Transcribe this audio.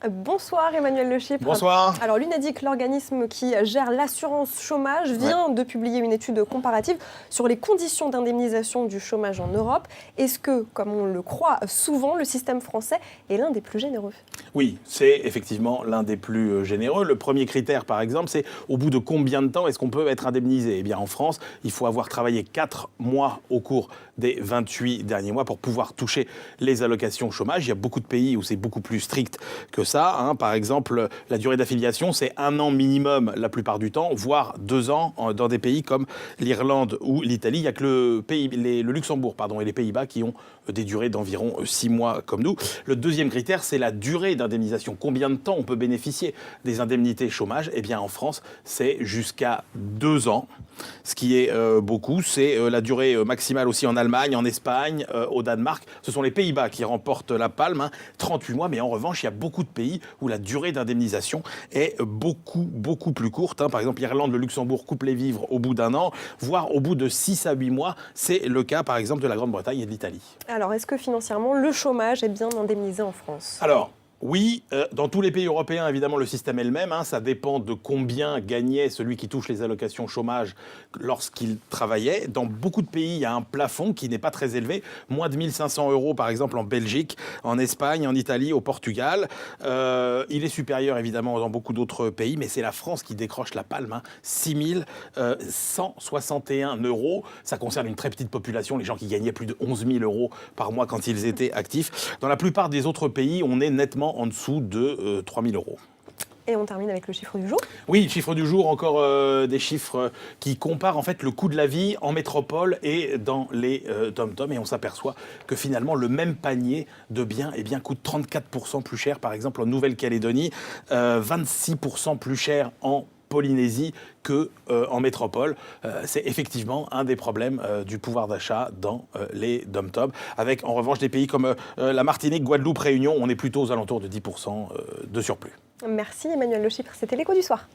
Bonsoir Emmanuel Le Chypre. Bonsoir. Alors l'UNEDIC, l'organisme qui gère l'assurance chômage, vient de publier une étude comparative sur les conditions d'indemnisation du chômage en Europe. Est-ce que, comme on le croit souvent, le système français est l'un des plus généreux ? Oui, c'est effectivement l'un des plus généreux. Le premier critère, par exemple, c'est au bout de combien de temps est-ce qu'on peut être indemnisé ? Eh bien, en France, il faut avoir travaillé 4 mois au cours des 28 derniers mois pour pouvoir toucher les allocations chômage. Il y a beaucoup de pays où c'est beaucoup plus strict que ça. Par exemple, la durée d'affiliation, c'est 1 an minimum la plupart du temps, voire 2 ans dans des pays comme l'Irlande ou l'Italie. Il n'y a que le Luxembourg et les Pays-Bas qui ont des durées d'environ 6 mois comme nous. Le deuxième critère, c'est la durée d'indemnisation. Combien de temps on peut bénéficier des indemnités chômage ? Eh bien, en France, c'est jusqu'à 2 ans, ce qui est beaucoup. C'est la durée maximale aussi en Allemagne, en Espagne, au Danemark. Ce sont les Pays-Bas qui remportent la palme, 38 mois. Mais en revanche, il y a beaucoup de pays où la durée d'indemnisation est beaucoup plus courte. Par exemple, l'Irlande, le Luxembourg coupent les vivres au bout d'1 an, voire au bout de 6 à 8 mois. C'est le cas, par exemple, de la Grande-Bretagne et de l'Italie. Alors, est-ce que financièrement, le chômage est bien indemnisé en France ? Alors, oui, dans tous les pays européens, évidemment, le système est le même. Ça dépend de combien gagnait celui qui touche les allocations chômage lorsqu'il travaillait. Dans beaucoup de pays, il y a un plafond qui n'est pas très élevé. Moins de 1 500 €, par exemple, en Belgique, en Espagne, en Italie, au Portugal. Il est supérieur, évidemment, dans beaucoup d'autres pays, mais c'est la France qui décroche la palme. 6 161 €. Ça concerne une très petite population, les gens qui gagnaient plus de 11 000 € par mois quand ils étaient actifs. Dans la plupart des autres pays, on est nettement en dessous de 3 000 €. Et on termine avec le chiffre du jour. Oui, chiffre du jour, encore des chiffres qui comparent en fait le coût de la vie en métropole et dans les dom-toms. Et on s'aperçoit que finalement le même panier de biens coûte 34% plus cher, par exemple en Nouvelle-Calédonie, 26% plus cher en Polynésie qu'en métropole. C'est effectivement un des problèmes du pouvoir d'achat dans les dom-toms. Avec en revanche des pays comme la Martinique, Guadeloupe, Réunion, on est plutôt aux alentours de 10% de surplus. Merci Emmanuel Le Chypre, c'était l'écho du soir.